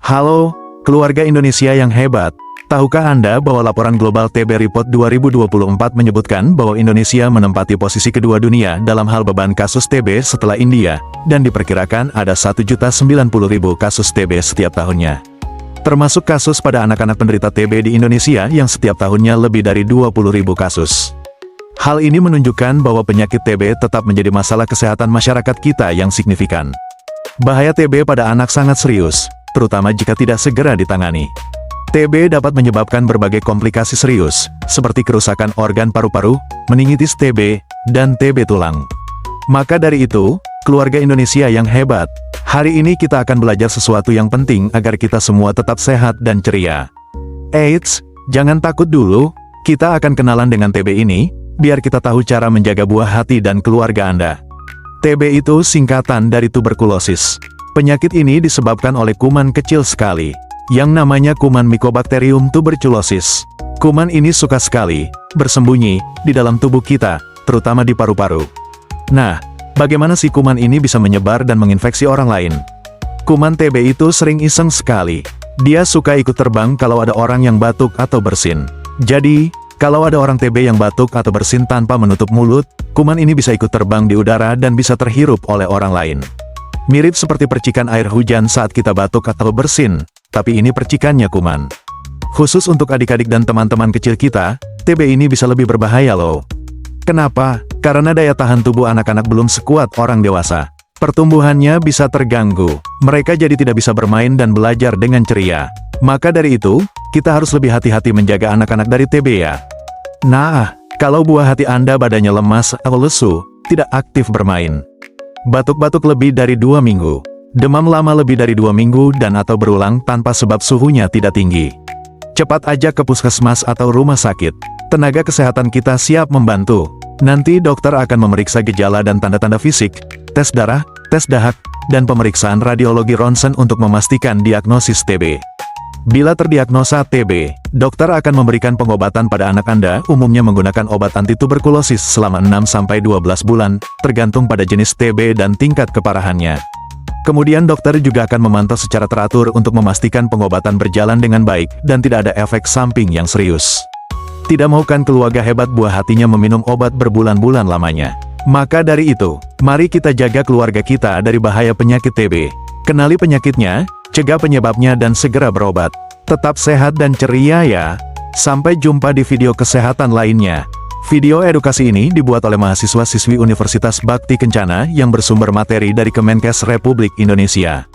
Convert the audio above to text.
Halo, keluarga Indonesia yang hebat. Tahukah Anda bahwa laporan Global TB Report 2024 menyebutkan bahwa Indonesia menempati posisi kedua dunia dalam hal beban kasus TB setelah India, dan diperkirakan ada 1.090.000 kasus TB setiap tahunnya. Termasuk kasus pada anak-anak penderita TB di Indonesia yang setiap tahunnya lebih dari 20.000 kasus. Hal ini menunjukkan bahwa penyakit TB tetap menjadi masalah kesehatan masyarakat kita yang signifikan. Bahaya TB pada anak sangat serius, terutama jika tidak segera ditangani. TB dapat menyebabkan berbagai komplikasi serius, seperti kerusakan organ paru-paru, meningitis TB, dan TB tulang. Maka dari itu, keluarga Indonesia yang hebat, hari ini kita akan belajar sesuatu yang penting agar kita semua tetap sehat dan ceria. Eits, jangan takut dulu, kita akan kenalan dengan TB ini, biar kita tahu cara menjaga buah hati dan keluarga Anda. TB itu singkatan dari tuberkulosis. Penyakit ini disebabkan oleh kuman kecil sekali, yang namanya kuman Mycobacterium tuberculosis. Kuman ini suka sekali bersembunyi di dalam tubuh kita, terutama di paru-paru. Nah, bagaimana si kuman ini bisa menyebar dan menginfeksi orang lain? Kuman TB itu sering iseng sekali. Dia suka ikut terbang kalau ada orang yang batuk atau bersin. Jadi, kalau ada orang TB yang batuk atau bersin tanpa menutup mulut, kuman ini bisa ikut terbang di udara dan bisa terhirup oleh orang lain. Mirip seperti percikan air hujan saat kita batuk atau bersin, tapi ini percikannya kuman. Khusus untuk adik-adik dan teman-teman kecil kita, TB ini bisa lebih berbahaya loh. Kenapa? Karena daya tahan tubuh anak-anak belum sekuat orang dewasa. Pertumbuhannya bisa terganggu, mereka jadi tidak bisa bermain dan belajar dengan ceria. Maka dari itu, kita harus lebih hati-hati menjaga anak-anak dari TB ya. Nah, kalau buah hati Anda badannya lemas atau lesu, tidak aktif bermain. Batuk-batuk lebih dari 2 minggu. Demam lama lebih dari 2 minggu dan atau berulang tanpa sebab suhunya tidak tinggi. Cepat ajak ke puskesmas atau rumah sakit. Tenaga kesehatan kita siap membantu. Nanti dokter akan memeriksa gejala dan tanda-tanda fisik, tes darah, tes dahak, dan pemeriksaan radiologi ronsen untuk memastikan diagnosis TB. Bila terdiagnosa TB, dokter akan memberikan pengobatan pada anak Anda, umumnya menggunakan obat anti-tuberkulosis selama 6-12 bulan, tergantung pada jenis TB dan tingkat keparahannya. Kemudian dokter juga akan memantau secara teratur untuk memastikan pengobatan berjalan dengan baik dan tidak ada efek samping yang serius. Tidak mau kan keluarga hebat buah hatinya meminum obat berbulan-bulan lamanya. Maka dari itu, mari kita jaga keluarga kita dari bahaya penyakit TB. Kenali penyakitnya, cegah penyebabnya dan segera berobat. Tetap sehat dan ceria ya. Sampai jumpa di video kesehatan lainnya. Video edukasi ini dibuat oleh mahasiswa-siswi Universitas Bakti Kencana yang bersumber materi dari Kemenkes Republik Indonesia.